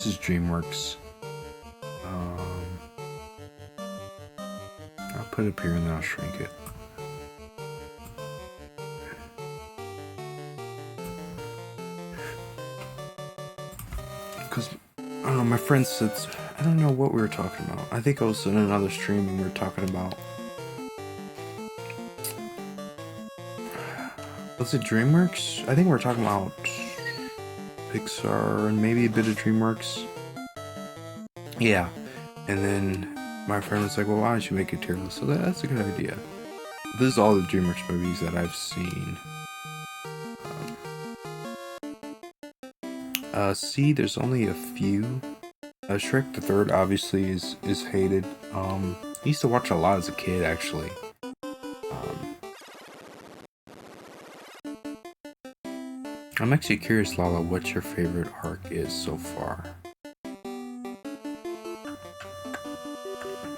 This is Dreamworks. I'll put it up here and then I'll shrink it. Because, I don't know, my friend said, I don't know what we were talking about. I think I was in another stream and we were talking about, was it Dreamworks? I think we were talking about Pixar and maybe a bit of Dreamworks. Yeah. And then my friend was like, well, why don't you make a tier list? So that's a good idea. This is all the Dreamworks movies that I've seen. See, there's only a few. Shrek the Third obviously is hated. I used to watch a lot as a kid, actually. I'm actually curious, Lala, what your favorite arc is so far. I'm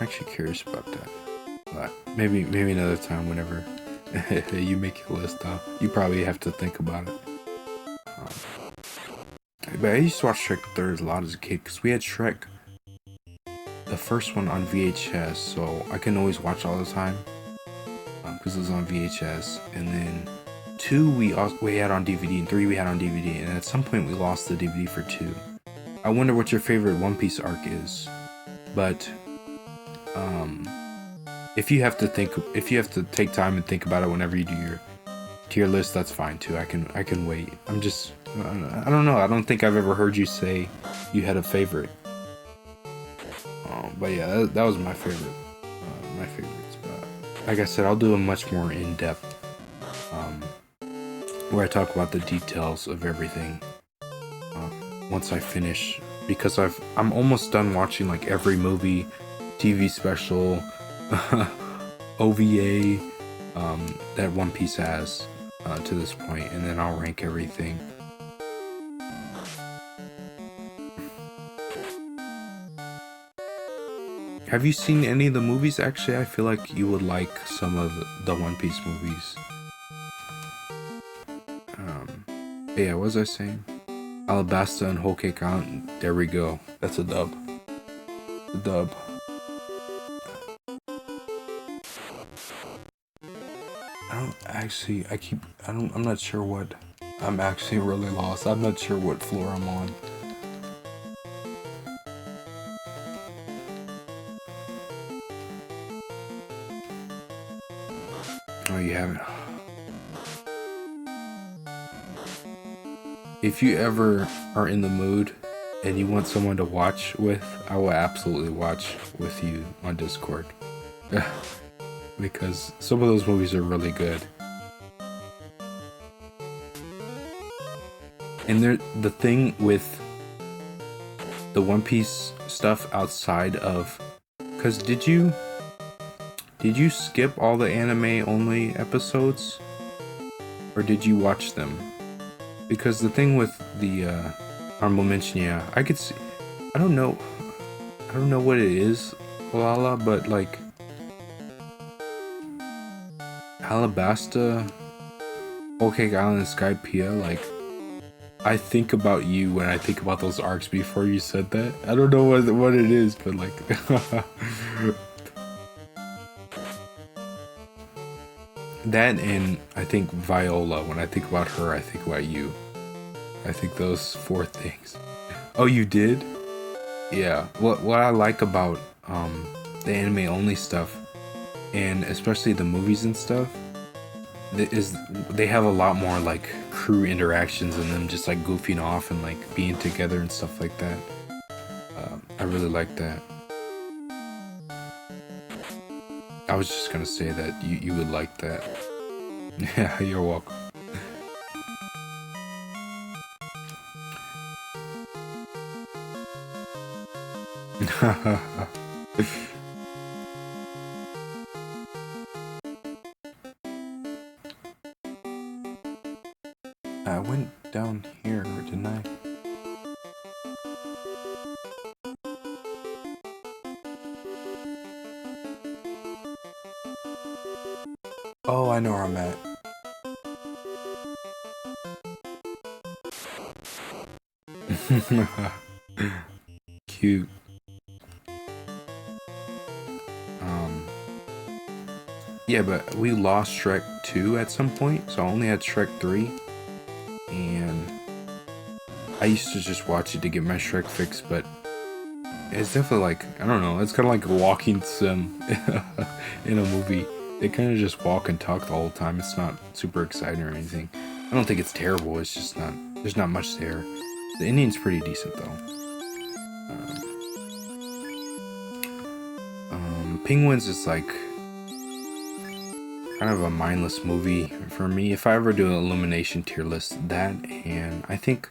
actually curious about that. But maybe another time whenever you make your list up. You probably have to think about it. But I used to watch Shrek the Third a lot as a kid because we had Shrek, the first one, on VHS, so I can always watch all the time because it was on VHS. And then 2 we had on DVD, and 3 we had on DVD, and at some point we lost the DVD for 2. I wonder what your favorite One Piece arc is, but if you have to take time and think about it whenever you do your tier list, that's fine too. I can wait. I don't know. I don't think I've ever heard you say you had a favorite. But yeah, that was my favorite. My favorites. But like I said, I'll do a much more in-depth where I talk about the details of everything once I finish, because I'm almost done watching like every movie, TV special, OVA that One Piece has to this point, and then I'll rank everything. Have you seen any of the movies? Actually, I feel like you would like some of the One Piece movies. Yeah, what was I saying? Alabasta and Whole Cake Island. There we go. That's a dub. A dub. I'm not sure what. I'm actually really lost. I'm not sure what floor I'm on. Oh, you haven't. If you ever are in the mood and you want someone to watch with, I will absolutely watch with you on Discord. Because some of those movies are really good. And the thing with the One Piece stuff outside of, because did you skip all the anime only episodes, or did you watch them? Because the thing with the honorable mention, yeah, I could see. I don't know what it is, Lala, but like Alabasta, Whole Cake Island, and Skypiea, like, I think about you when I think about those arcs before you said that. I don't know what it is, but like that, and I think Viola. When I think about her, I think about you. I think those 4 things. Oh, you did? Yeah. What I like about the anime only stuff, and especially the movies and stuff, is they have a lot more like crew interactions and them just like goofing off and like being together and stuff like that. I really like that. I was just gonna say that you would like that. Yeah, you're welcome. I went down here, didn't I? Oh, I know where I'm at. cute. Yeah, but we lost Shrek 2 at some point, so I only had Shrek 3. And I used to just watch it to get my Shrek fix, but it's definitely like, I don't know, it's kind of like a walking sim in a movie. They kind of just walk and talk the whole time. It's not super exciting or anything. I don't think it's terrible, it's just not, there's not much there. The ending's pretty decent though. Penguins is like kind of a mindless movie for me. If I ever do an elimination tier list, that, and I think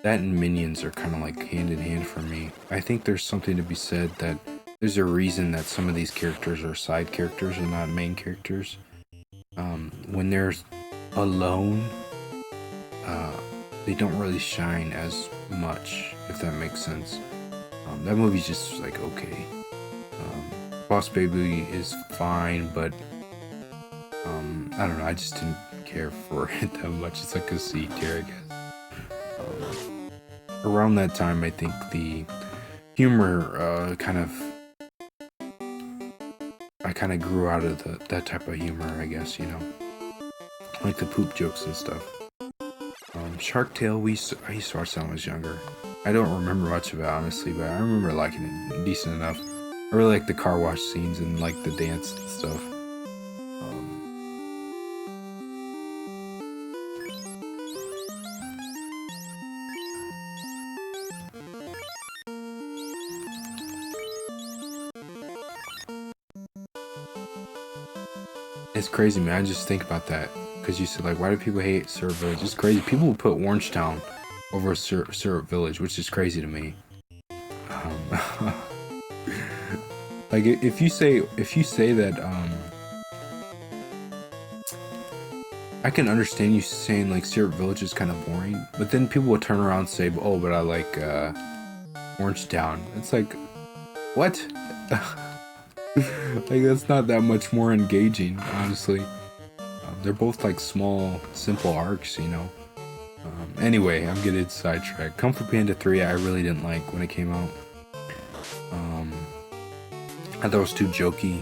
that and Minions are kind of like hand in hand for me. I think there's something to be said that there's a reason that some of these characters are side characters and not main characters. When they're alone, they don't really shine as much, if that makes sense. That movie's just like okay. Boss Baby is fine, but I don't know, I just didn't care for it that much. It's like a C tier, I guess. Around that time, I think the humor I kind of grew out of that type of humor, I guess, you know, like the poop jokes and stuff. Shark Tale, I used to watch that when I was younger. I don't remember much of it, honestly, but I remember liking it decent enough. I really like the car wash scenes and like the dance and stuff. It's crazy, man. I just think about that because you said like, why do people hate Syrup Village? It's crazy. People will put Orangetown over Syrup Village, which is crazy to me. Like if you say that, I can understand you saying like Syrup Village is kind of boring, but then people will turn around and say, oh, but I like Orangetown. It's like, what? Like that's not that much more engaging, honestly. They're both like small, simple arcs, you know. Anyway, I'm getting sidetracked. Kung Fu Panda 3, I really didn't like when it came out. I thought it was too jokey.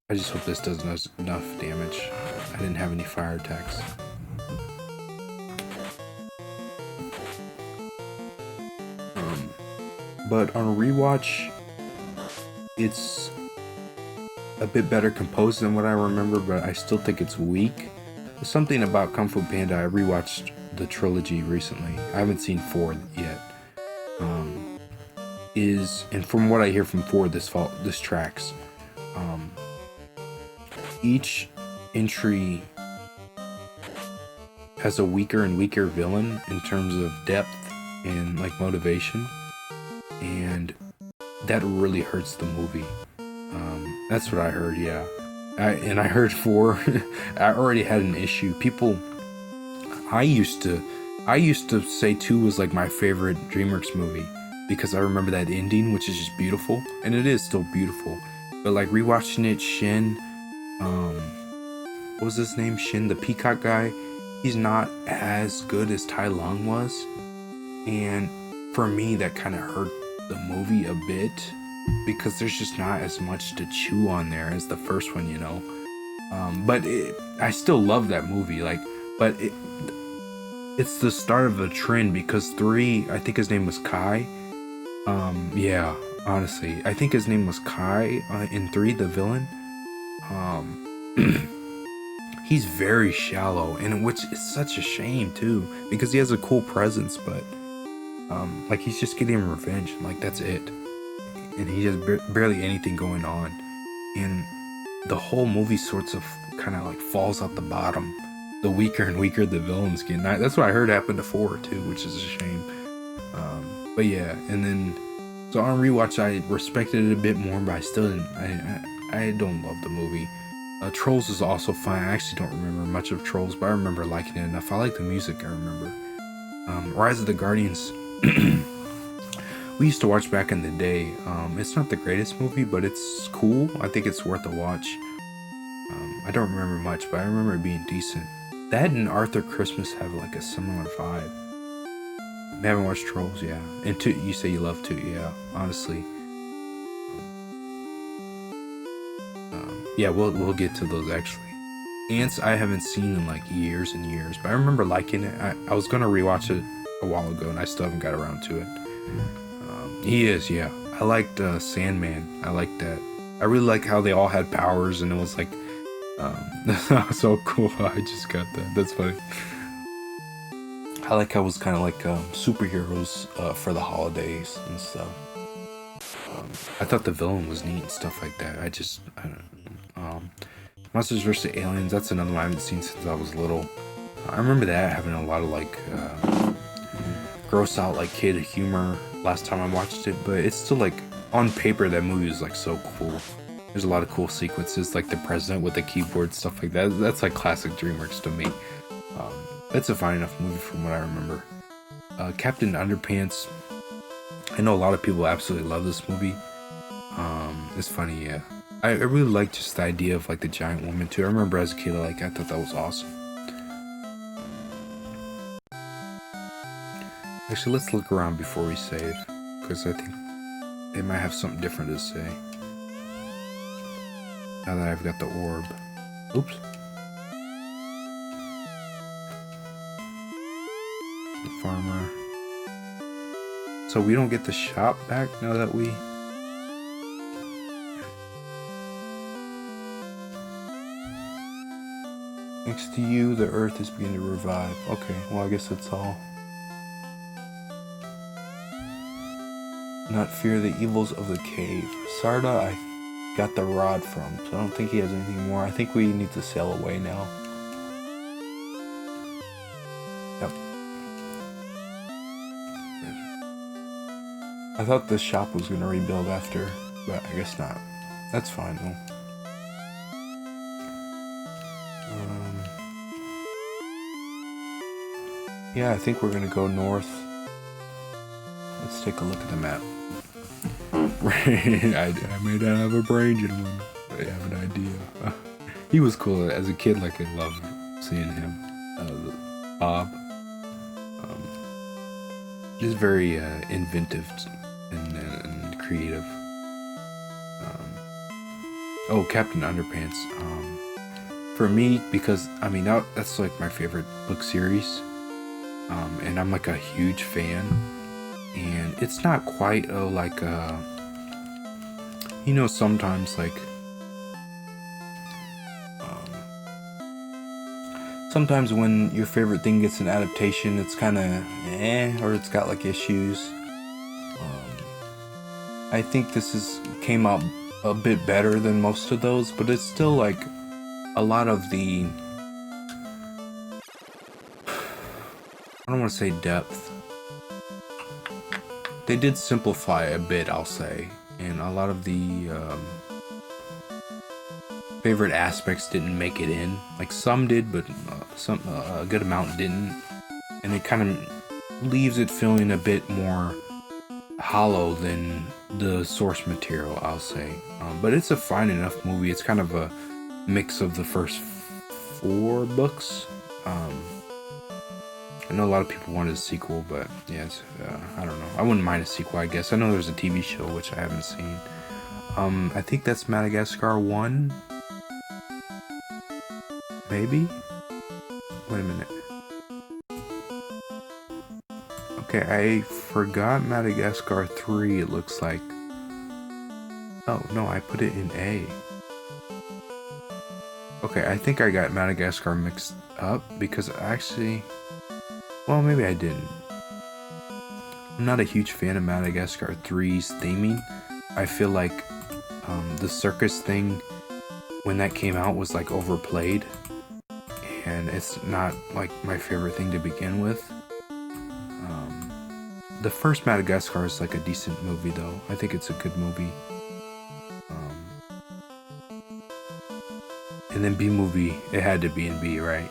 I just hope this does enough damage. I didn't have any fire attacks. But on a rewatch, it's a bit better composed than what I remember, but I still think it's weak. There's something about Kung Fu Panda. I rewatched the trilogy recently. I haven't seen 4 yet. And from what I hear from 4, this tracks. Each entry has a weaker and weaker villain in terms of depth and like motivation, and that really hurts the movie. That's what I heard. Yeah, I heard 4. I already had an issue. People, I used to say 2 was like my favorite Dreamworks movie because I remember that ending, which is just beautiful, and it is still beautiful. But like rewatching it, Shin, what was his name? Shin, the peacock guy. He's not as good as Tai Lung was, and for me, that kind of hurt the movie a bit because there's just not as much to chew on there as the first one, you know. But I still love that movie, like, but it's the start of a trend because 3, I think his name was Kai. Yeah, honestly, I think his name was Kai in 3, the villain. He's very shallow, and which is such a shame too, because he has a cool presence, but like he's just getting revenge, and like that's it, and he has barely anything going on, and the whole movie sorts of kind of like falls out the bottom. The weaker and weaker the villains get. That's what I heard happened to 4 too, which is a shame. But yeah, and then so on rewatch, I respected it a bit more, but I still didn't. I don't love the movie. Trolls is also fine. I actually don't remember much of Trolls, but I remember liking it enough. I like the music, I remember. Rise of the Guardians, we used to watch back in the day. It's not the greatest movie, but it's cool. I think it's worth a watch. I don't remember much, but I remember it being decent. That and Arthur Christmas have like a similar vibe. I haven't watched Trolls, yeah. And two, you say you love two, yeah. Honestly, yeah, we'll get to those actually. Ants I haven't seen in like years and years, but I remember liking it. I was gonna rewatch it a while ago, and I still haven't got around to it. He is, yeah. I liked Sandman. I liked that. I really like how they all had powers, and it was like, so cool. I just got that. That's funny. I like how it was kind of like superheroes for the holidays and stuff. I thought the villain was neat and stuff like that. I don't know. Monsters vs. Aliens, that's another one I haven't seen since I was little. I remember that having a lot of like gross out like kid humor last time I watched it, but it's still like on paper that movie is like so cool. There's a lot of cool sequences, like the president with the keyboard, stuff like that. That's like classic DreamWorks to me. That's a fine enough movie from what I remember. Captain Underpants. I know a lot of people absolutely love this movie. It's funny, yeah. I really like just the idea of like the giant woman too. I remember as a kid, I thought that was awesome. Actually, let's look around before we save, because I think they might have something different to say. Now that I've got the orb. Oops. The farmer. So we don't get the shop back now that we... Next to you, the earth is beginning to revive. Okay, well I guess that's all. Not fear the evils of the cave. Sarda, I got the rod from, so I don't think he has anything more. I think we need to sail away now. Yep. I thought the shop was gonna rebuild after, but I guess not. That's fine though. Yeah, I think we're gonna go north. Let's take a look at the map. I may not have a brain, gentlemen, but I have an idea. He was cool as a kid. Like I loved seeing him. Bob. Just very inventive and creative. Oh, Captain Underpants. For me, because I mean that's like my favorite book series. And I'm like a huge fan, and it's not quite like you know, sometimes like sometimes when your favorite thing gets an adaptation, it's kind of or it's got like issues. I think this came out a bit better than most of those, but it's still like a lot of the, I don't want to say depth. They did simplify a bit, I'll say, and a lot of the favorite aspects didn't make it in. Like some did, but a good amount didn't, and it kind of leaves it feeling a bit more hollow than the source material, I'll say. But it's a fine enough movie. It's kind of a mix of the first 4 books. I know a lot of people wanted a sequel, but yes, I don't know. I wouldn't mind a sequel, I guess. I know there's a TV show, which I haven't seen. I think that's Madagascar 1. Maybe? Wait a minute. Okay, I forgot Madagascar 3, it looks like. Oh, no, I put it in A. Okay, I think I got Madagascar mixed up, because actually... Well, maybe I didn't. I'm not a huge fan of Madagascar 3's theming. I feel like the circus thing, when that came out, was like overplayed. And it's not like my favorite thing to begin with. The first Madagascar is like a decent movie though. I think it's a good movie. And then B movie, it had to be in B, right?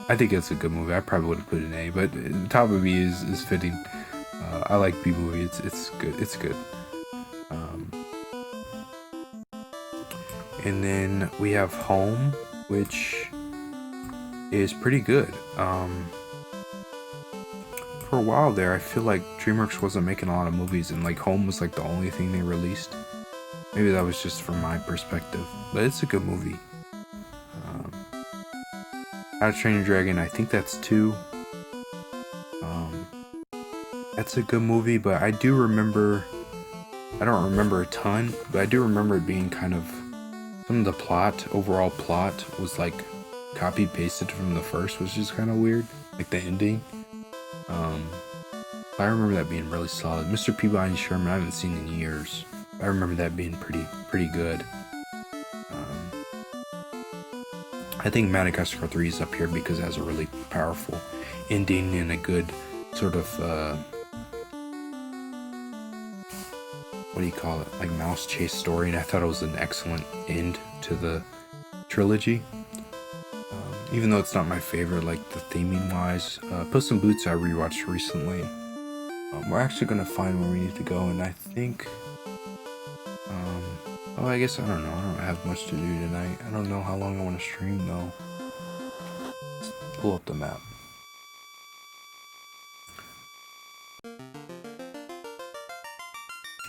I think it's a good movie. I probably would have put it in A, but the top of B is fitting. I like B movie. It's good. It's good. And then we have Home, which is pretty good. For for a while there, I feel like DreamWorks wasn't making a lot of movies, and like Home was like the only thing they released. Maybe that was just from my perspective, but it's a good movie. How to Train Your Dragon, I think that's 2. That's a good movie, but I don't remember a ton, but I do remember it being kind of, some of the overall plot was like copy pasted from the first, which is kind of weird, like the ending. I remember that being really solid. Mr. Peabody and Sherman, I haven't seen in years. I remember that being pretty good. I think Madagascar 3 is up here because it has a really powerful ending and a good sort of what do you call it? Like mouse chase story, and I thought it was an excellent end to the trilogy. Even though it's not my favorite, like the theming wise. Puss in Boots I rewatched recently. We're actually gonna find where we need to go, and I think oh, I guess I don't know. I don't have much to do tonight. I don't know how long I want to stream though. Let's pull up the map.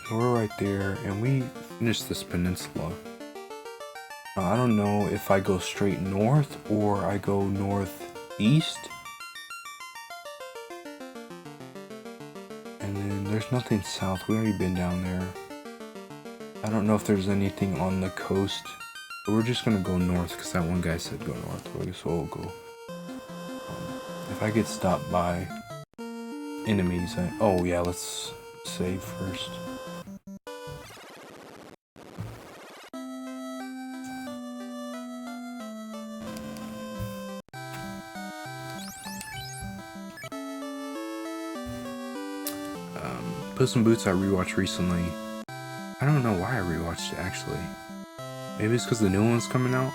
So we're right there, and we finished this peninsula. I don't know if I go straight north or I go northeast. And then there's nothing south. We already been down there. I don't know if there's anything on the coast. But we're just gonna go north because that one guy said go north. So I guess we'll go. If I get stopped by enemies, oh yeah, let's save first. Puss in Boots I rewatched recently. I don't know why I rewatched it actually. Maybe it's because the new one's coming out.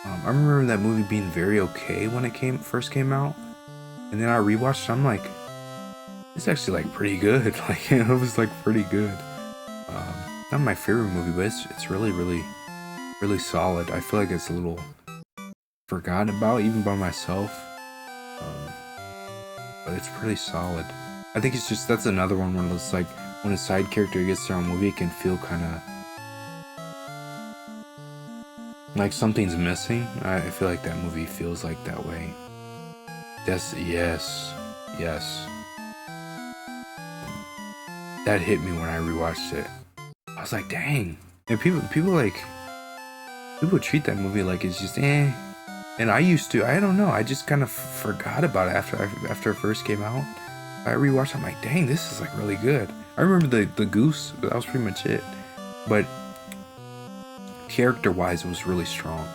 I remember that movie being very okay when it first came out, and then I rewatched it. I'm like, it's actually like pretty good. Like it was like pretty good. Not my favorite movie, but it's really solid. I feel like it's a little forgotten about even by myself, but it's pretty solid. I think it's just, that's another one where it's like when a side character gets their own movie, it can feel kind of like something's missing. I feel like that movie feels like that way. Yes. That hit me when I rewatched it. I was like, dang. And people treat that movie like it's just eh. And I used to. I don't know. I just kind of forgot about it after it first came out. I rewatched it, I'm like, dang, this is like really good. I remember the goose, but that was pretty much it. But character-wise, it was really strong.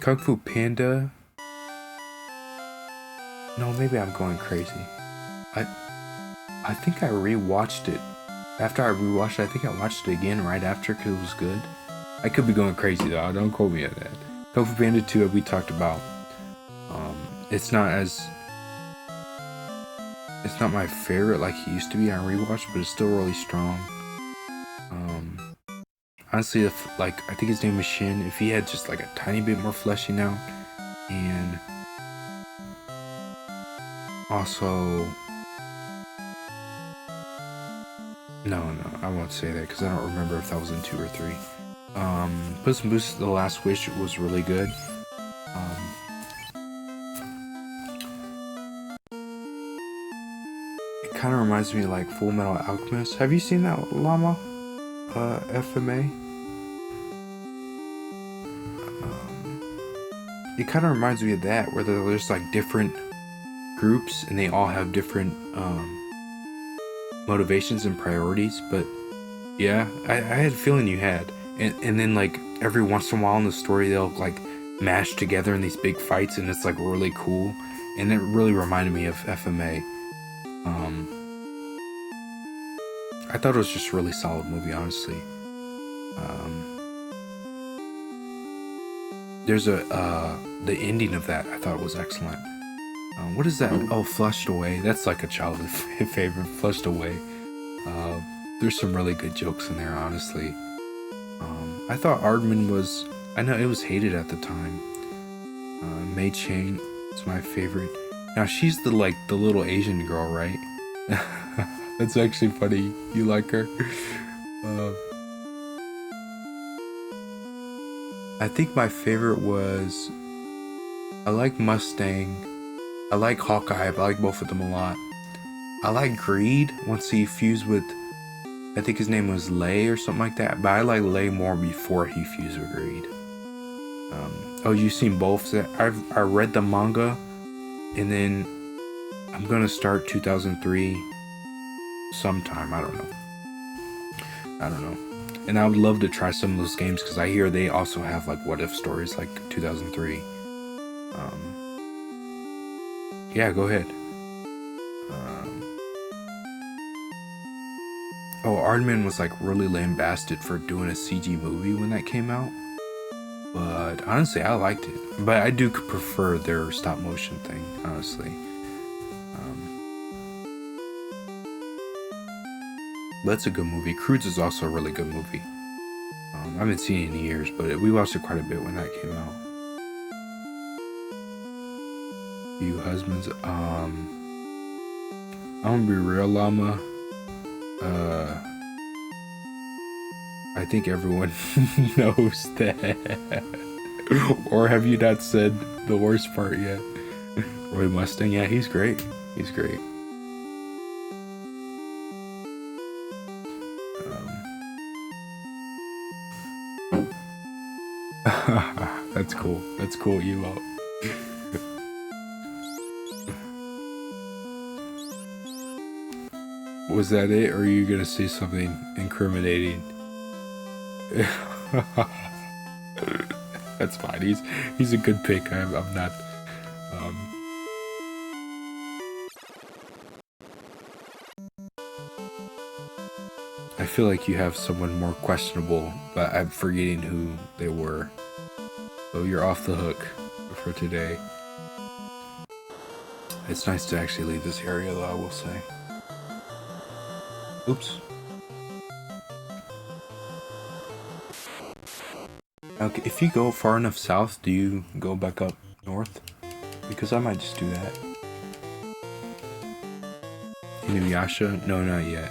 Kung Fu Panda. No, maybe I'm going crazy. I think I rewatched it. After I rewatched it, I think I watched it again right after because it was good. I could be going crazy though. Don't quote me on that. Kung Fu Panda 2 we talked about. It's not my favorite like it used to be on rewatch, but it's still really strong. Honestly, if like I think his name was Shin, if he had just like a tiny bit more fleshing out, and also no, I won't say that because I don't remember if that was in 2 or 3. Puss in Boots: The Last Wish was really good. It kind of reminds me of like Full Metal Alchemist. Have you seen that, Llama? FMA? It kind of reminds me of that, where there's like different groups and they all have different motivations and priorities. But yeah, I had a feeling you had. And then like every once in a while in the story they'll like mash together in these big fights, and it's like really cool, and it really reminded me of FMA. I thought it was just a really solid movie, honestly. There's the ending of that I thought was excellent. What is that? Oh, Flushed Away. That's like a childhood favorite. Flushed Away. There's some really good jokes in there, honestly. I thought Aardman was, I know it was hated at the time, Mei Chang is my favorite. Now she's the little Asian girl, right? That's actually funny. You like her? Uh, I think my favorite was I like Mustang. I like Hawkeye. I like both of them a lot. I like Greed once he fused with I think his name was Lei or something like that. But I like Lei more before he fused with Greed. Oh, you've seen both? I read the manga, and then I'm gonna start 2003 sometime. I don't know. And I would love to try some of those games because I hear they also have like what if stories like 2003. Yeah, go ahead. Oh, Aardman was like really lambasted for doing a CG movie when that came out. But honestly, I liked it. But I do prefer their stop motion thing, honestly. But it's a good movie. Croods is also a really good movie. I haven't seen it in years, but we watched it quite a bit when that came out. You husbands, I'm gonna be real, Llama. I think everyone knows that. Or have you not said the worst part yet? Roy Mustang, yeah, he's great. He's great. That's cool. That's cool, Emo. Was that it, or are you gonna say something incriminating? That's fine. He's a good pick. I'm not. I feel like you have someone more questionable, but I'm forgetting who they were. So you're off the hook for today. It's nice to actually leave this area, though, I will say. Oops. Okay, if you go far enough south, do you go back up north? Because I might just do that. Inuyasha? No, not yet.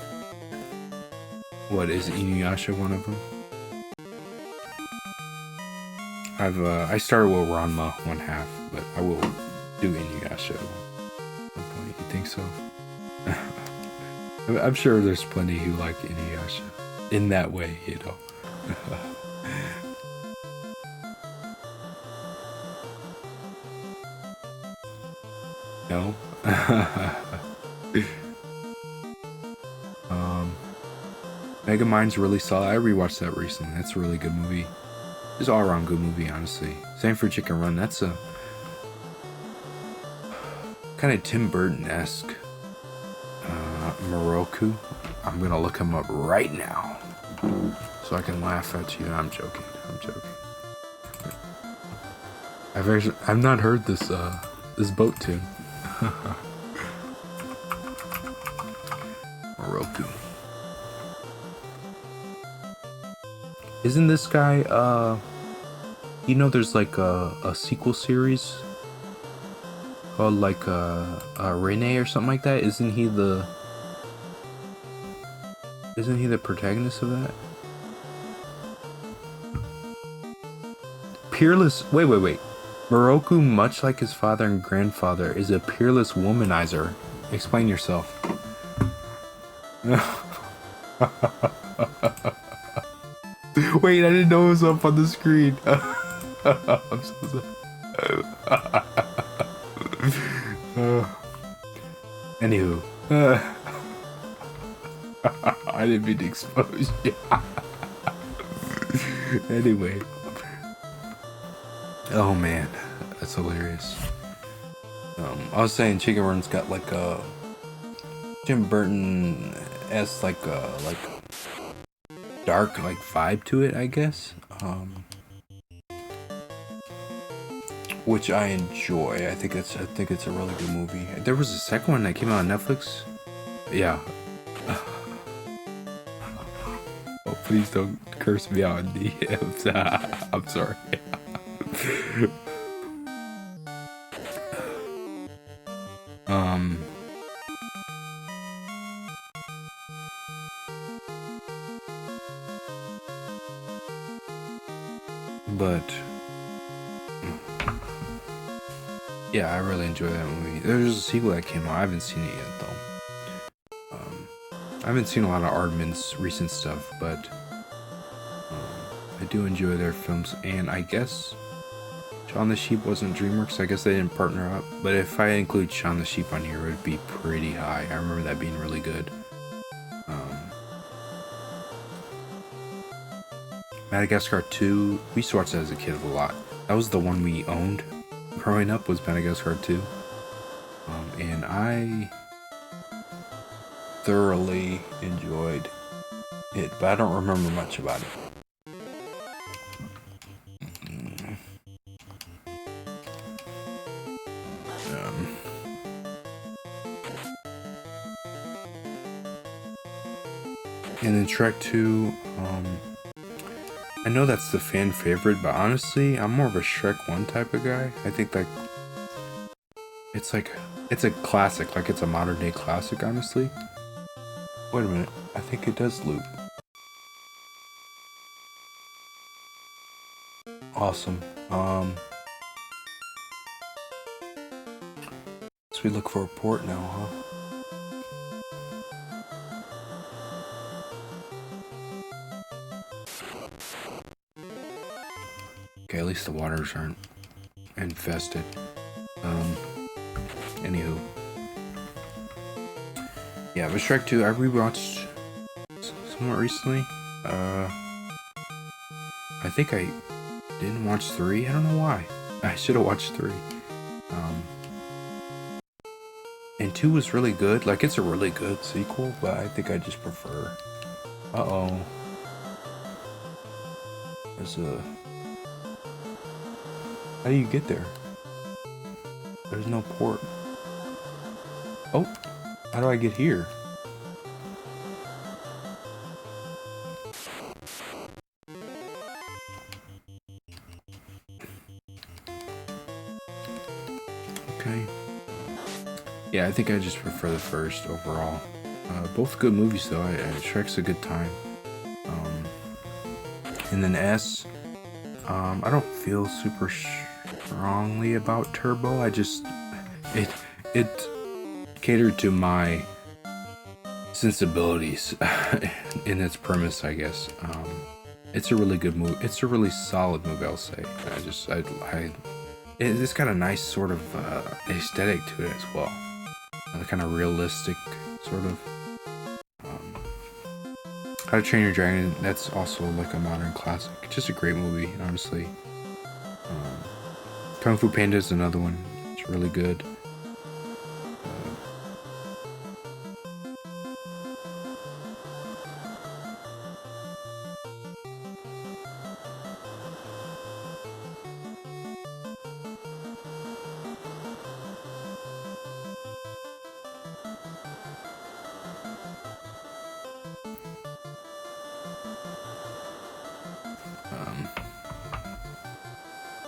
What, is Inuyasha one of them? I started with Ranma 1/2, but I will do Inuyasha at some point. You think so? I'm sure there's plenty who like Inuyasha in that way, you know. No. Megamind's really solid. I rewatched that recently. That's a really good movie. It's all around good movie, honestly. Same for Chicken Run. That's a kind of Tim Burton-esque. Moroku. I'm gonna look him up right now so I can laugh at you. I'm joking. I've not heard this boat tune. Moroku. Isn't this guy you know there's like a sequel series called like Rene or something like that? Isn't he the protagonist of that? Peerless. Wait. Moroku, much like his father and grandfather, is a peerless womanizer. Explain yourself. Wait, I didn't know it was up on the screen. I'm so sorry. Anywho. I didn't mean to expose you. Anyway. Oh man, that's hilarious. I was saying Chicken Run's got like a Tim Burton-esque like dark like vibe to it, I guess. Which I enjoy. I think it's a really good movie. There was a second one that came out on Netflix. Yeah. Oh, please don't curse me out in DMs. I'm sorry. Um, but yeah, I really enjoy that movie. There's a sequel that came out. I haven't seen it yet though. I haven't seen a lot of Aardman's recent stuff, but I do enjoy their films. And I guess Shaun the Sheep wasn't Dreamworks. I guess they didn't partner up. But if I include Shaun the Sheep on here, it would be pretty high. I remember that being really good. Madagascar 2, we used to watch that as a kid a lot. That was the one we owned growing up, was Madagascar 2. And I thoroughly enjoyed it, but I don't remember much about it. And then Shrek 2, I know that's the fan favorite, but honestly, I'm more of a Shrek 1 type of guy. I think like it's a classic, like it's a modern day classic, honestly. Wait a minute, I think it does loop. Awesome. So we look for a port now, huh? Okay, at least the waters aren't infested. Anywho. Yeah, but Shrek 2, I rewatched somewhat recently. I think I didn't watch 3. I don't know why. I should have watched 3. And 2 was really good. Like, it's a really good sequel, but I think I just prefer... Uh-oh. There's a... How do you get there? There's no port. Oh! How do I get here? Okay. Yeah, I think I just prefer the first overall. Both good movies though. Shrek's a good time. And then S. I don't feel super strongly about Turbo. I just it catered to my sensibilities in its premise, I guess. It's a really good movie. It's a really solid movie, I'll say. It's got a nice sort of aesthetic to it as well. The kind of realistic sort of. How to Train Your Dragon, that's also like a modern classic. Just a great movie, honestly. Kung Fu Panda is another one. It's really good.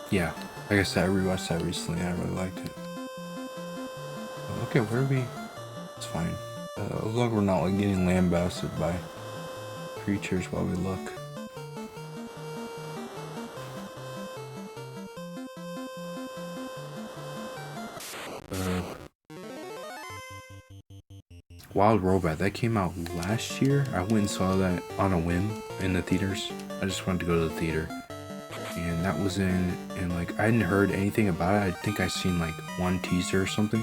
Yeah, like I said, I rewatched that recently and I really liked it. Okay, where are we? It's fine. As long as we're not like getting lambasted by creatures while we look. Wild Robot, that came out last year. I went and saw that on a whim in the theaters. I just wanted to go to the theater. And that was and like I hadn't heard anything about it. I think I seen like one teaser or something.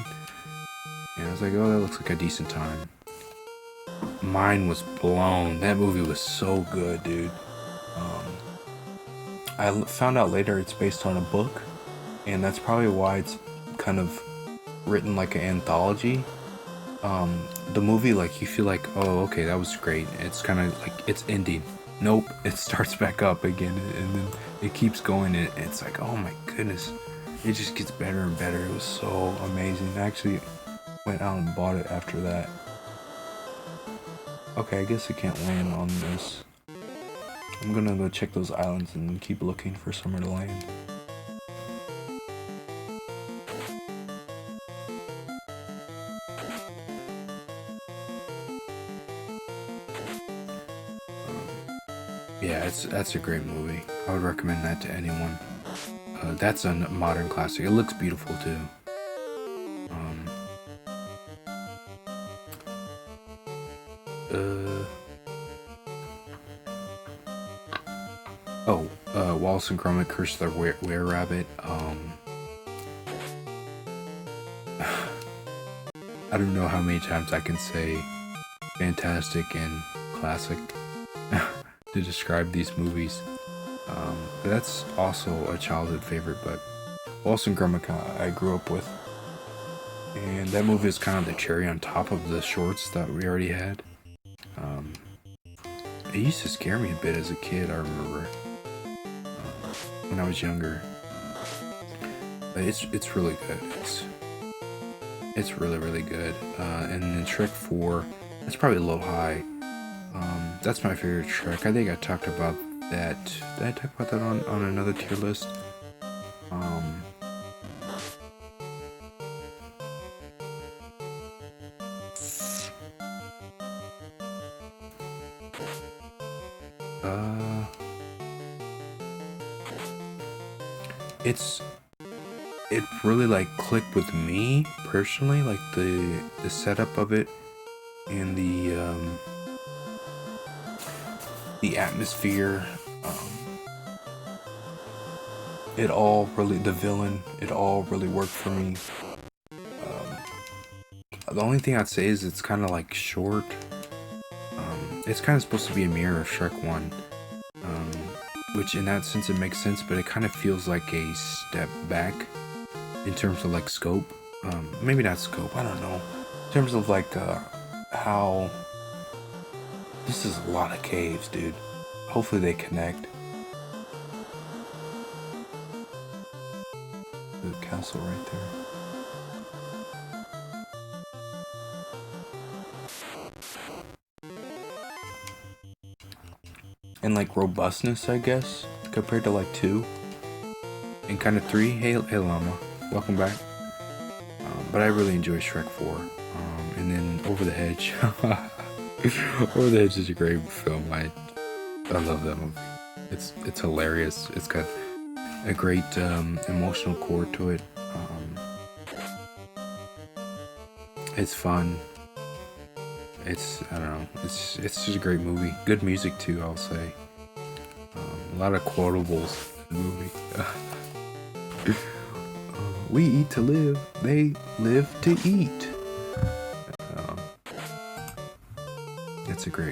And I was like, oh, that looks like a decent time. Mine was blown. That movie was so good, dude. I found out later it's based on a book. And that's probably why it's kind of written like an anthology. The movie, like, you feel like, oh, okay, that was great. It's kind of like, it's ending. Nope, it starts back up again, and then it keeps going, and it's like, oh my goodness, it just gets better and better. It was so amazing. I actually went out and bought it after that. Okay, I guess I can't land on this. I'm gonna go check those islands and keep looking for somewhere to land. Yeah, that's a great movie. I would recommend that to anyone. That's a modern classic. It looks beautiful too. Um, uh, Wallace and Gromit: Curse of the Were-Rabbit. I don't know how many times I can say fantastic and classic to describe these movies. That's also a childhood favorite, but Wallace and Gromit I grew up with. And that movie is kind of the cherry on top of the shorts that we already had. Um, it used to scare me a bit as a kid, I remember. When I was younger. But it's really good. It's really, really good. And then Shrek 4, that's probably a little high. That's my favorite Shrek. I think I talked about that. Did I talk about that on another tier list? It really like clicked with me personally, like the setup of it and the atmosphere. It all really, the villain, it all really worked for me. The only thing I'd say is it's kind of like short. It's kind of supposed to be a mirror of Shrek 1. Which in that sense it makes sense, but it kind of feels like a step back in terms of like scope. Maybe not scope, I don't know. In terms of like how this is a lot of caves, dude. Hopefully they connect. The castle right there. And like robustness, I guess, compared to like 2 and kind of 3. Hey Llama, welcome back. But I really enjoy Shrek 4. And then Over the Hedge. Over the Hedge is a great film. I love that movie. It's hilarious. It's got a great emotional core to it. It's fun. I don't know. It's just a great movie. Good music too, I'll say. A lot of quotables in the movie. We eat to live. They live to eat. It's a great